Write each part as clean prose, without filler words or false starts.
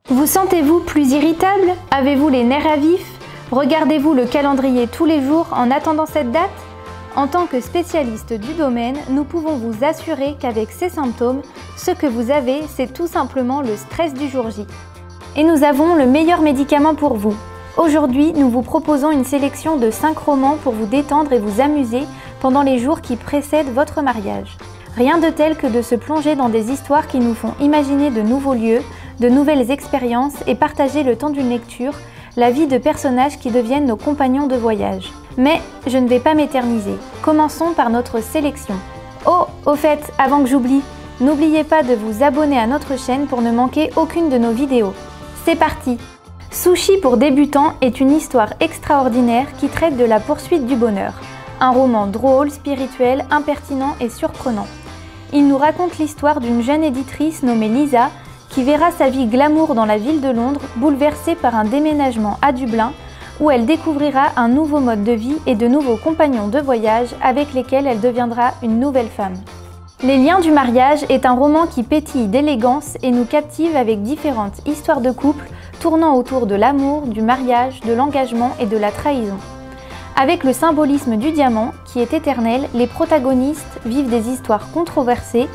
Vous sentez-vous plus irritable? Avez-vous les nerfs à vif? Regardez-vous le calendrier tous les jours en attendant cette date? En tant que spécialiste du domaine, nous pouvons vous assurer qu'avec ces symptômes, ce que vous avez, c'est tout simplement le stress du jour J. Et nous avons le meilleur médicament pour vous. Aujourd'hui, nous vous proposons une sélection de 5 romans pour vous détendre et vous amuser pendant les jours qui précèdent votre mariage. Rien de tel que de se plonger dans des histoires qui nous font imaginer de nouveaux lieux, de nouvelles expériences et partager le temps d'une lecture, la vie de personnages qui deviennent nos compagnons de voyage. Mais je ne vais pas m'éterniser. Commençons par notre sélection. Oh, au fait, avant que j'oublie, n'oubliez pas de vous abonner à notre chaîne pour ne manquer aucune de nos vidéos. C'est parti! Sushi pour débutants est une histoire extraordinaire qui traite de la poursuite du bonheur. Un roman drôle, spirituel, impertinent et surprenant. Il nous raconte l'histoire d'une jeune éditrice nommée Lisa qui verra sa vie glamour dans la ville de Londres bouleversée par un déménagement à Dublin où elle découvrira un nouveau mode de vie et de nouveaux compagnons de voyage avec lesquels elle deviendra une nouvelle femme. Les liens du mariage est un roman qui pétille d'élégance et nous captive avec différentes histoires de couple tournant autour de l'amour, du mariage, de l'engagement et de la trahison. Avec le symbolisme du diamant, qui est éternel, les protagonistes vivent des histoires controversées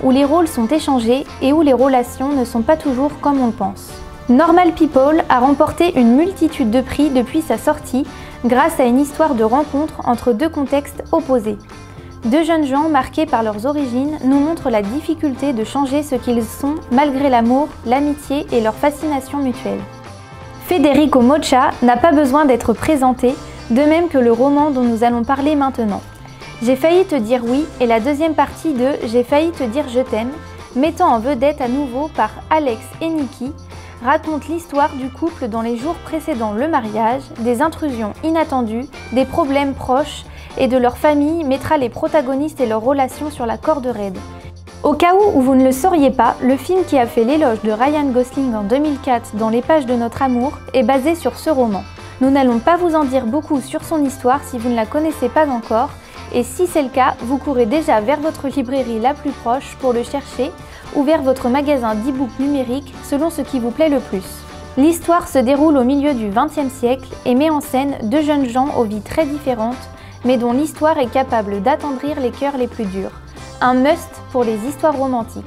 où les rôles sont échangés et où les relations ne sont pas toujours comme on le pense. Normal People a remporté une multitude de prix depuis sa sortie grâce à une histoire de rencontre entre deux contextes opposés. Deux jeunes gens marqués par leurs origines nous montrent la difficulté de changer ce qu'ils sont malgré l'amour, l'amitié et leur fascination mutuelle. Federico Mocha n'a pas besoin d'être présenté, de même que le roman dont nous allons parler maintenant. J'ai failli te dire oui est la deuxième partie de J'ai failli te dire je t'aime, mettant en vedette à nouveau par Alex et Nikki, raconte l'histoire du couple dans les jours précédant le mariage, des intrusions inattendues, des problèmes proches et de leur famille mettra les protagonistes et leurs relations sur la corde raide. Au cas où vous ne le sauriez pas, le film qui a fait l'éloge de Ryan Gosling en 2004 dans Les pages de notre amour est basé sur ce roman. Nous n'allons pas vous en dire beaucoup sur son histoire si vous ne la connaissez pas encore, et si c'est le cas, vous courez déjà vers votre librairie la plus proche pour le chercher ou vers votre magasin d'e-book numérique selon ce qui vous plaît le plus. L'histoire se déroule au milieu du XXe siècle et met en scène deux jeunes gens aux vies très différentes, mais dont l'histoire est capable d'attendrir les cœurs les plus durs. Un must pour les histoires romantiques.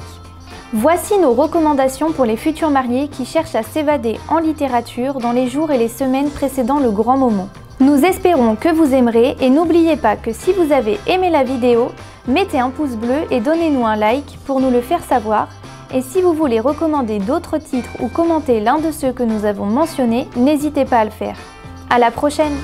Voici nos recommandations pour les futurs mariés qui cherchent à s'évader en littérature dans les jours et les semaines précédant le grand moment. Nous espérons que vous aimerez et n'oubliez pas que si vous avez aimé la vidéo, mettez un pouce bleu et donnez-nous un like pour nous le faire savoir. Et si vous voulez recommander d'autres titres ou commenter l'un de ceux que nous avons mentionnés, n'hésitez pas à le faire. À la prochaine!